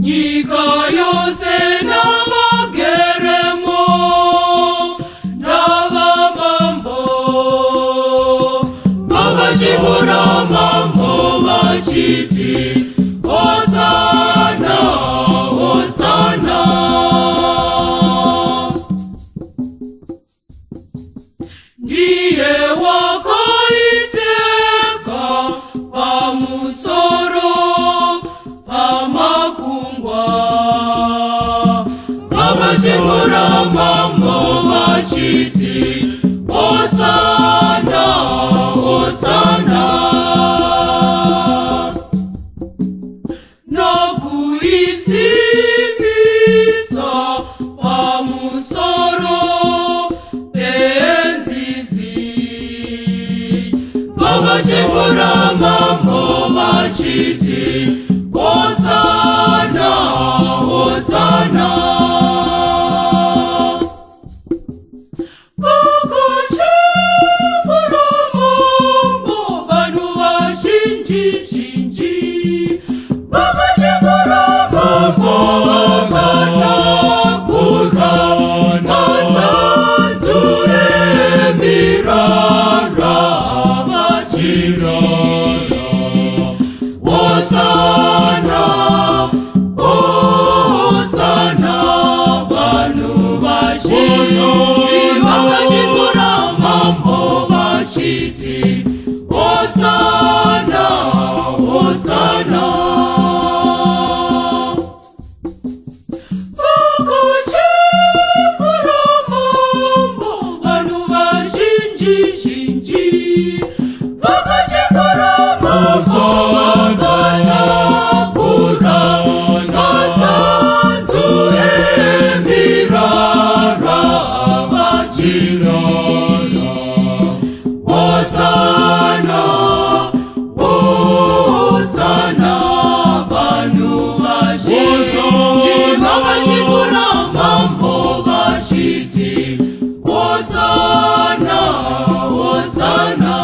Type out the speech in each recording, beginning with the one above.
nyika yose navageremo ndava mambo vavachingura mambo vachiti Hosana, Hosana. Ndiye wakaiteka pamusoro pamakungwa vavachingura mambo vachiti Hosana, Hosana. Nokuisimisa pamusoro penzizi vavachingura mambo vachiti Hosana, Hosana. Vakachingura mambo vanhu vazhinji zhinji vakachingura mambo vakatakuza masanzu emirara vachiti Hosana, Hosana. Vanhu vazhinji vakachingura mambo vachiti Hosana, Hosana. Vakachingura mambo vanhu vazhinji zhinji vakachingura mambo vakatakuza masanzu emirara vachiti Hosana, Hosana. Vanhu vazhinji vakachingura mambo vachiti Hosana, Hosana.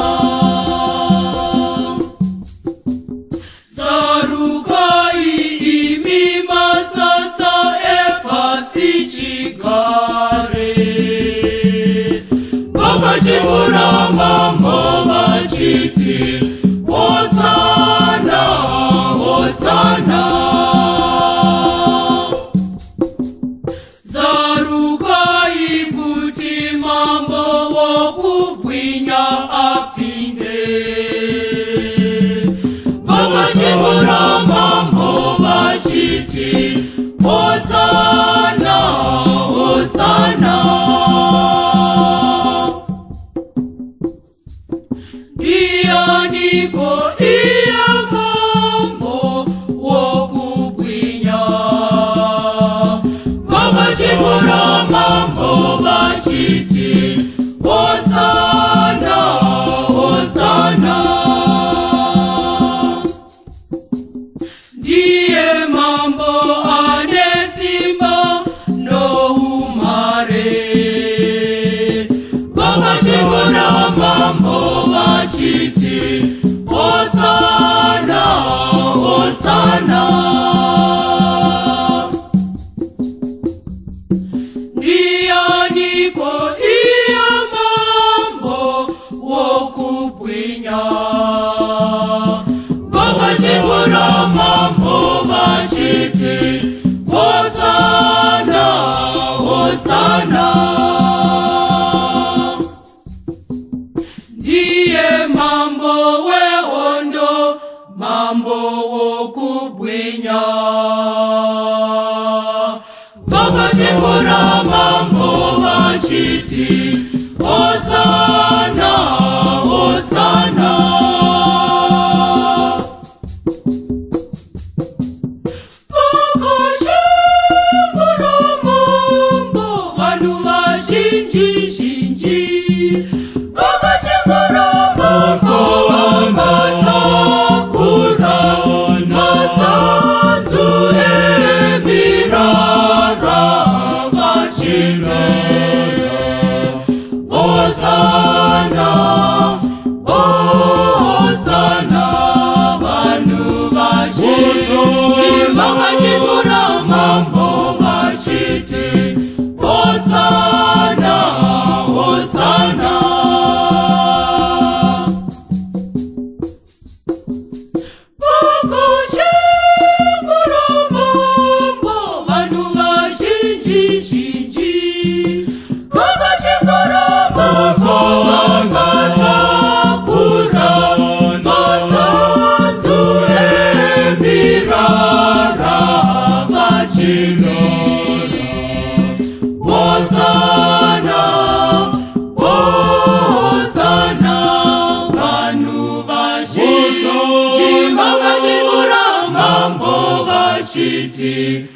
Sarukai imi masasa epasi chigare vakachingura mambo vachiti Hosana, Hosana. Sarukai kuti mambo wokubwinya apinde vakachingura mambo vachiti Hosana, Hosana. Ndianiko iye mambo wokubwinya vakachingura mambo vachiti Hosana, Hosana. Ndiye mambo ane simba noumare vakachingura mambo vachiti Hosana, Hosana. Ndianiko iye mambo wokubwinya vakachingura mambo vachiti Hosana, Hosana. Ndiye mambo wehondo mambo wokubwinya vakachingura mambo vachiti Hosana, Hosana. Vakachingura mambo vanhu vazhinji zhinji vakachingura mambo vakatakuza masanzu emirara vachiti miti